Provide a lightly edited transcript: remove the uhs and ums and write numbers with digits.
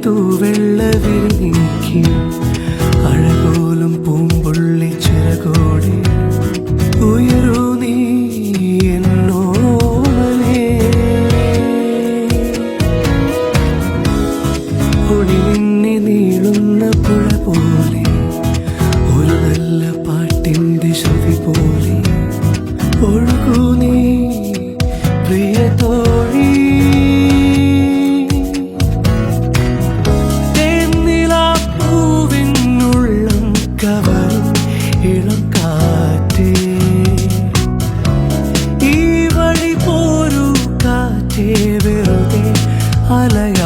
തൂവെള്ള വിരിഞ്ഞിക്ക് അഴകോലും പൂമ്പുള്ളി ചിറകോടെ ഉയരൂ നീ എന്നോമലേ. ഒളിമിന്നി നീളുന്ന പുഴ പോലെ ഒരു നല്ല പാട്ടിന്റെ ശ്രുതി പോലെ ഒഴുകൂ നീ പ്രിയ തോഴി. തേന്നിലാപ്പൂവിനുള്ളം കവറും ഇളം കാറ്റേ, ഈ വഴി പോരൂ കാറ്റേ, വെറുതെ അലയാ